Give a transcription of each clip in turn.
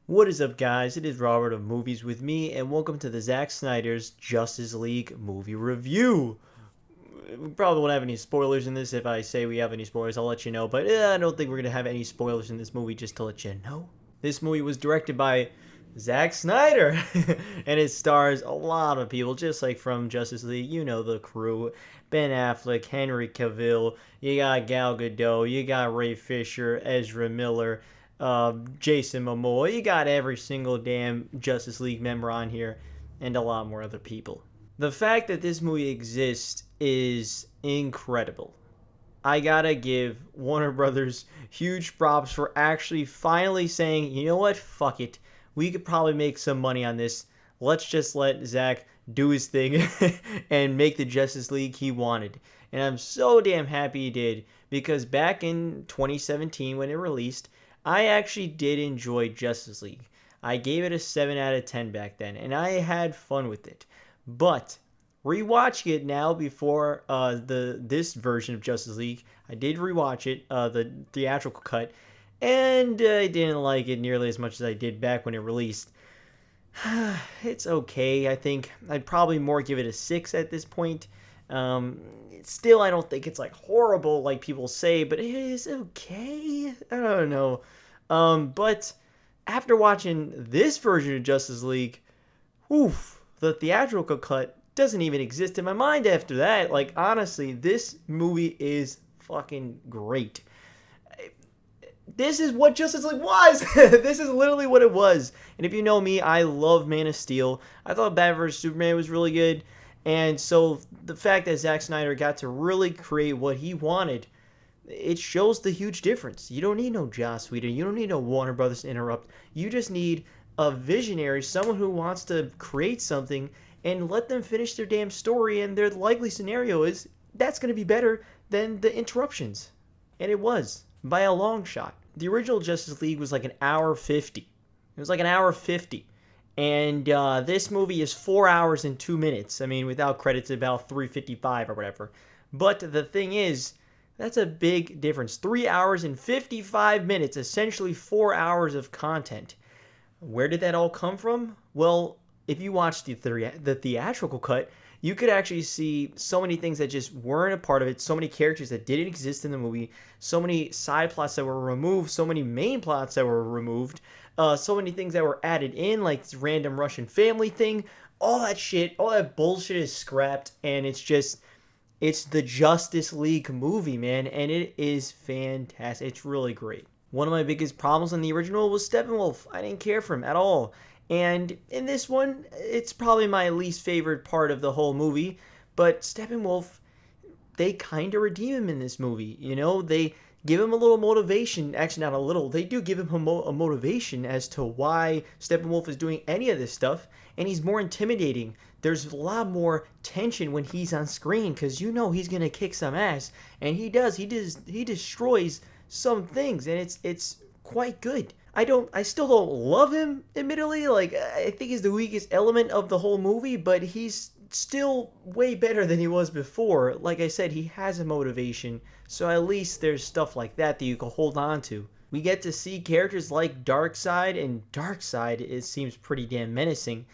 What is up, guys? It is Robert of Movies with Me, and welcome to the Zack Snyder's Justice League movie review. We probably won't have any spoilers in this. If I say we have any spoilers, I'll let you know, but I don't think we're going to have any spoilers in this movie, just to let you know. This movie was directed by Zack Snyder, and it stars a lot of people, just like from Justice League. You know the crew: Ben Affleck, Henry Cavill, you got Gal Gadot, you got Ray Fisher, Ezra Miller, Jason Momoa. You got every single damn Justice League member on here, and a lot more other people. The fact that this movie exists is incredible. I gotta give Warner Brothers huge props for actually finally saying, you know what, fuck it. We could probably make some money on this. Let's just let Zack do his thing and make the Justice League he wanted. And I'm so damn happy he did, because back in 2017 when it released, I actually did enjoy Justice League. I gave it a 7 out of 10 back then, and I had fun with it. But rewatching it now before this version of Justice League, I did rewatch it, the theatrical cut, and I didn't like it nearly as much as I did back when it released. It's okay. I think I'd probably more give it a 6 at this point. Still, I don't think it's like horrible like people say, but it is okay. I don't know. But after watching this version of Justice League, oof, the theatrical cut doesn't even exist in my mind after that. Like, honestly, this movie is fucking great. This is what Justice League was. This is literally what it was. And if you know me, I love Man of Steel. I thought Batman vs Superman was really good. And so the fact that Zack Snyder got to really create what he wanted, it shows the huge difference. You don't need no Joss Whedon. You don't need no Warner Brothers to interrupt. You just need a visionary, someone who wants to create something and let them finish their damn story. And their likely scenario is that's going to be better than the interruptions. And it was, by a long shot. The original Justice League was like an hour 50. It was like an hour 50. And this movie is 4 hours and 2 minutes. I mean, without credits, about 3:55 or whatever. But the thing is, that's a big difference. 3 hours and 55 minutes, essentially 4 hours of content. Where did that all come from? Well, if you watch the theatrical cut, you could actually see so many things that just weren't a part of it, so many characters that didn't exist in the movie, so many side plots that were removed, so many main plots that were removed, so many things that were added in, like this random Russian family thing. All that shit, all that bullshit is scrapped, and it's the Justice League movie, man, and it is fantastic. It's really great. One of my biggest problems in the original was Steppenwolf. I didn't care for him at all. And in this one, it's probably my least favorite part of the whole movie. But Steppenwolf, they kind of redeem him in this movie. You know, they give him a little motivation. Actually, not a little. They do give him a motivation as to why Steppenwolf is doing any of this stuff. And he's more intimidating. There's a lot more tension when he's on screen, because you know he's going to kick some ass. And he does. He destroys some things. And it's quite good. I still don't love him, admittedly. Like, I think he's the weakest element of the whole movie, but he's still way better than he was before. Like I said, he has a motivation, so at least there's stuff like that that you can hold on to. We get to see characters like Darkseid, and Darkseid, it seems pretty damn menacing.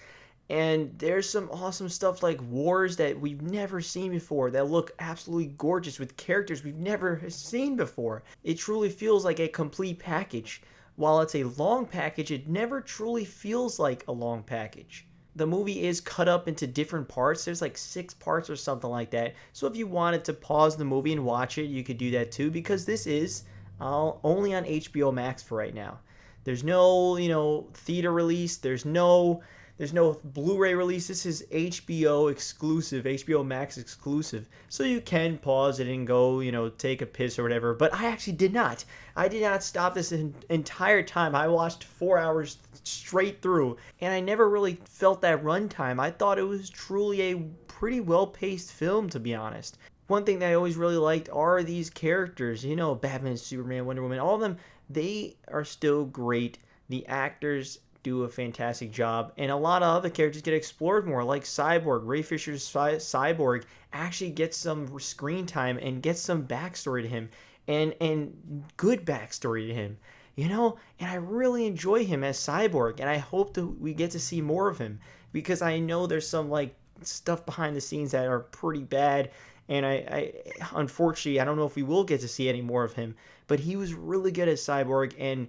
And there's some awesome stuff like wars that we've never seen before that look absolutely gorgeous with characters we've never seen before. It truly feels like a complete package. While it's a long package, it never truly feels like a long package. The movie is cut up into different parts. There's like 6 parts or something like that. So if you wanted to pause the movie and watch it, you could do that too, because this is only on HBO Max for right now. There's no, theater release. There's no Blu-ray release. This is HBO exclusive, HBO Max exclusive. So you can pause it and go, take a piss or whatever. But I actually did not. I did not stop this entire time. I watched 4 hours straight through, and I never really felt that runtime. I thought it was truly a pretty well-paced film, to be honest. One thing that I always really liked are these characters. Batman, Superman, Wonder Woman, all of them, they are still great. The actors do a fantastic job, and a lot of other characters get explored more, like Cyborg. Ray Fisher's Cyborg actually gets some screen time and gets some backstory to him, and good backstory to him. and I really enjoy him as Cyborg, and I hope that we get to see more of him, because I know there's some like stuff behind the scenes that are pretty bad, and I unfortunately I don't know if we will get to see any more of him, but he was really good as Cyborg, and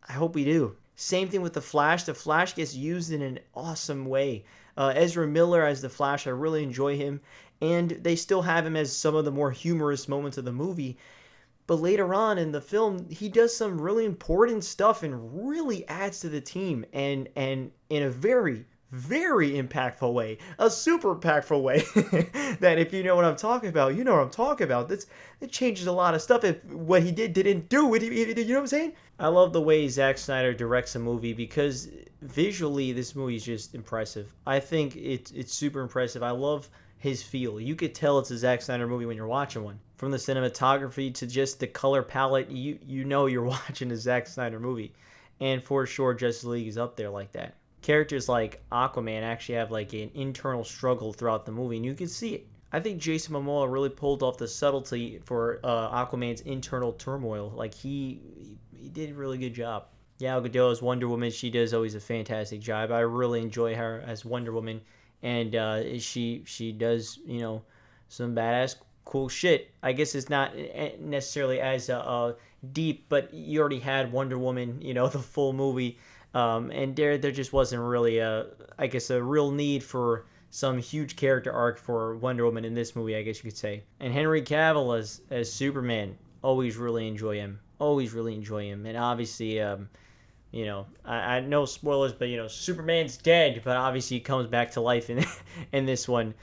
I hope we do. Same thing with the Flash. The Flash gets used in an awesome way. Ezra Miller as the Flash, I really enjoy him, and they still have him as some of the more humorous moments of the movie. But later on in the film, he does some really important stuff and really adds to the team, and in a very, very impactful way, a super impactful way. That if you know what I'm talking about, you know what I'm talking about. It changes a lot of stuff if what he didn't do it. You know what I'm saying? I love the way Zack Snyder directs a movie, because visually this movie is just impressive. I think it's super impressive. I love his feel. You could tell it's a Zack Snyder movie when you're watching one. From the cinematography to just the color palette, you know you're watching a Zack Snyder movie. And for sure, Justice League is up there like that. Characters like Aquaman actually have like an internal struggle throughout the movie, and you can see it. I think Jason Momoa really pulled off the subtlety for Aquaman's internal turmoil. Like he did a really good job. Gal Gadot as Wonder Woman, she does always a fantastic job. I really enjoy her as Wonder Woman, and she does some badass cool shit. I guess it's not necessarily as deep, but you already had Wonder Woman, the full movie, and there just wasn't really a real need for some huge character arc for Wonder Woman in this movie, I guess you could say. And Henry Cavill as Superman, always really enjoy him. Always really enjoy him. And obviously, I know spoilers, but Superman's dead, but obviously he comes back to life in this one.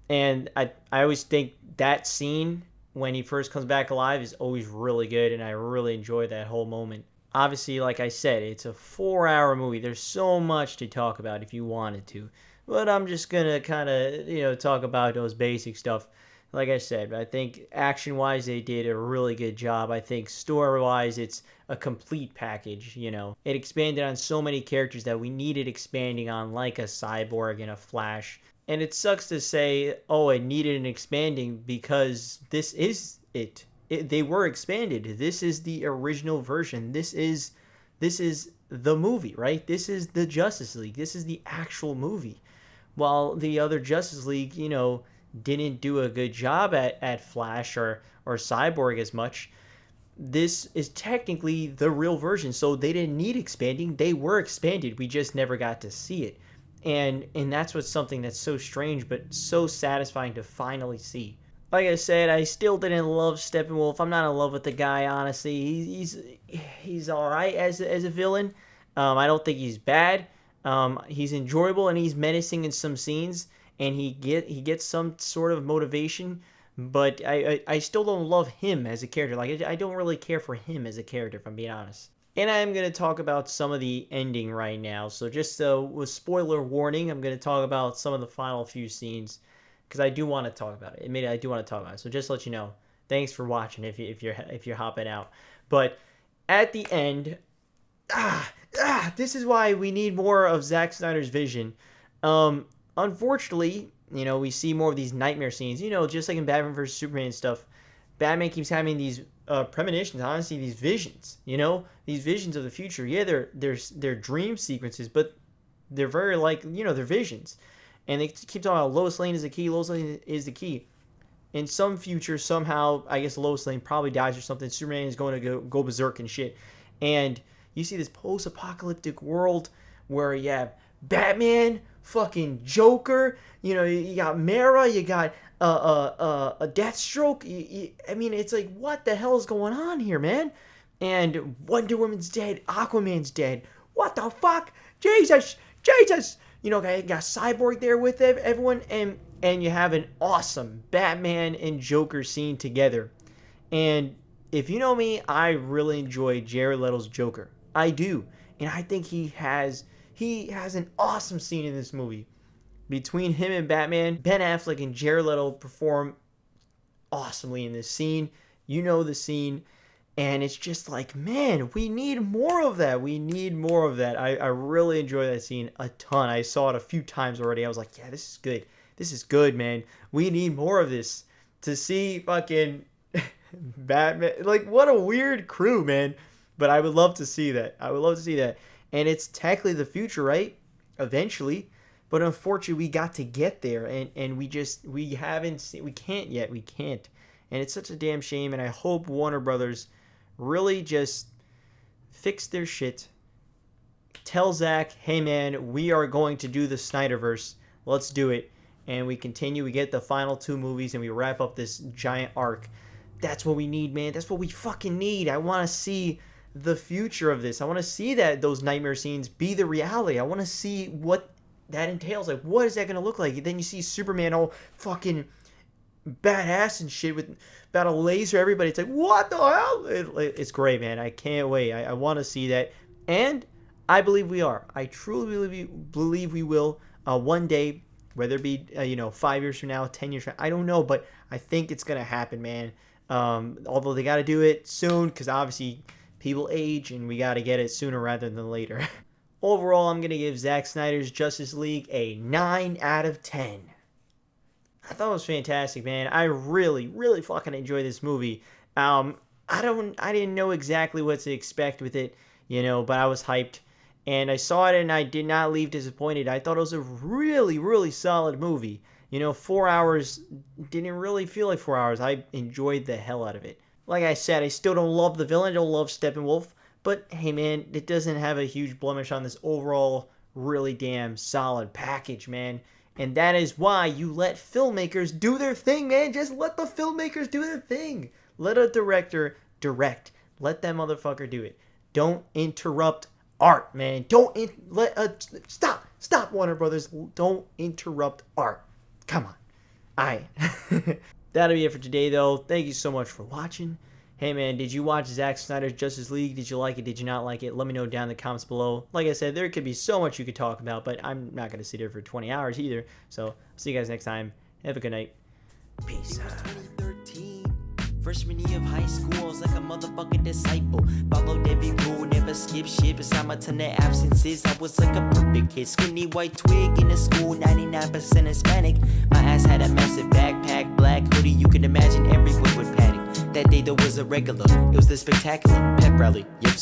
And I always think that scene when he first comes back alive is always really good, and I really enjoy that whole moment. Obviously, like I said, it's a 4-hour movie. There's so much to talk about if you wanted to. But I'm just going to kind of, talk about those basic stuff. Like I said, I think action-wise they did a really good job. I think story-wise it's a complete package, It expanded on so many characters that we needed expanding on, like a Cyborg and a Flash. And it sucks to say, oh, it needed an expanding, because this is it. They were expanded. This is the original version. This is the movie, right? This is the Justice League. This is the actual movie. While the other Justice League, didn't do a good job at Flash or Cyborg as much, this is technically the real version. So they didn't need expanding. They were expanded. We just never got to see it. And that's what's something that's so strange but so satisfying to finally see. Like I said, I still didn't love Steppenwolf. I'm not in love with the guy, honestly. He's all right as a villain. I don't think he's bad. He's enjoyable and he's menacing in some scenes, and he gets some sort of motivation. But I still don't love him as a character. Like I don't really care for him as a character, if I'm being honest. And I'm going to talk about some of the ending right now. So just with spoiler warning, I'm going to talk about some of the final few scenes, because I do want to talk about it. I do want to talk about it. So just to let you know, thanks for watching if you're hopping out. But at the end, this is why we need more of Zack Snyder's vision. Unfortunately, we see more of these nightmare scenes. Just like in Batman vs Superman and stuff, Batman keeps having these premonitions, honestly, these visions. These visions of the future. Yeah, they're dream sequences, but they're very they're visions. And they keep talking about Lois Lane is the key. Lois Lane is the key. In some future, somehow, I guess Lois Lane probably dies or something. Superman is going to go berserk and shit. And you see this post-apocalyptic world where you have Batman, fucking Joker. You got Mara. You got a Deathstroke. It's like, what the hell is going on here, man? And Wonder Woman's dead. Aquaman's dead. What the fuck? Jesus. You got Cyborg there with everyone, and you have an awesome Batman and Joker scene together. And if you know me, I really enjoy Jared Leto's Joker. I do. And I think he has an awesome scene in this movie. Between him and Batman, Ben Affleck and Jared Leto perform awesomely in this scene. You know the scene. And it's just like, man, we need more of that. I really enjoy that scene a ton. I saw it a few times already. I was like, yeah, this is good. This is good, man. We need more of this. To see fucking Batman. Like, what a weird crew, man. But I would love to see that. I would love to see that. And it's technically the future, right? Eventually. But unfortunately, we got to get there, and we haven't seen, we can't yet. We can't. And it's such a damn shame, and I hope Warner Brothers really just fix their shit. Tell Zack, hey man, we are going to do the Snyderverse. Let's do it. And we continue. We get the final 2 movies, and we wrap up this giant arc. That's what we need, man. That's what we fucking need. I want to see the future of this. I want to see those nightmare scenes be the reality. I want to see what that entails. Like, what is that going to look like? And then you see Superman all fucking badass and shit with about a laser everybody. It's like, what the hell? It's great, man. I can't wait. I want to see that. And I believe we are. I truly believe we will one day, whether it be 5 years from now, 10 years from now, I don't know, but I think it's gonna happen, man. Although they got to do it soon, because obviously people age, and we got to get it sooner rather than later. Overall, I'm gonna give Zack Snyder's Justice League a 9 out of 10. I thought it was fantastic, man. I really fucking enjoyed this movie. I didn't know exactly what to expect with it, but I was hyped. And I saw it, and I did not leave disappointed. I thought it was a really solid movie. 4 hours didn't really feel like 4 hours. I enjoyed the hell out of it. Like I said, I still don't love the villain. I don't love Steppenwolf. But, hey, man, it doesn't have a huge blemish on this overall really damn solid package, man. And that is why you let filmmakers do their thing, man. Just let the filmmakers do their thing. Let a director direct. Let that motherfucker do it. Don't interrupt art, man. Stop, Warner Brothers. Don't interrupt art. Come on. Alright. That'll be it for today, though. Thank you so much for watching. Hey, man, did you watch Zack Snyder's Justice League? Did you like it? Did you not like it? Let me know down in the comments below. Like I said, there could be so much you could talk about, but I'm not going to sit here for 20 hours either. So, see you guys next time. Have a good night. Peace out. Freshman year of high school, I was like a motherfucking disciple. Followed every rule, never skip shit. Beside my ton of absences, I was like a perfect kid. Skinny white twig in the school, 99% Hispanic. My ass had a massive backpack, black hoodie. You can imagine everyone would panic. That day there was a regular, it was the spectacular pep rally. Yep,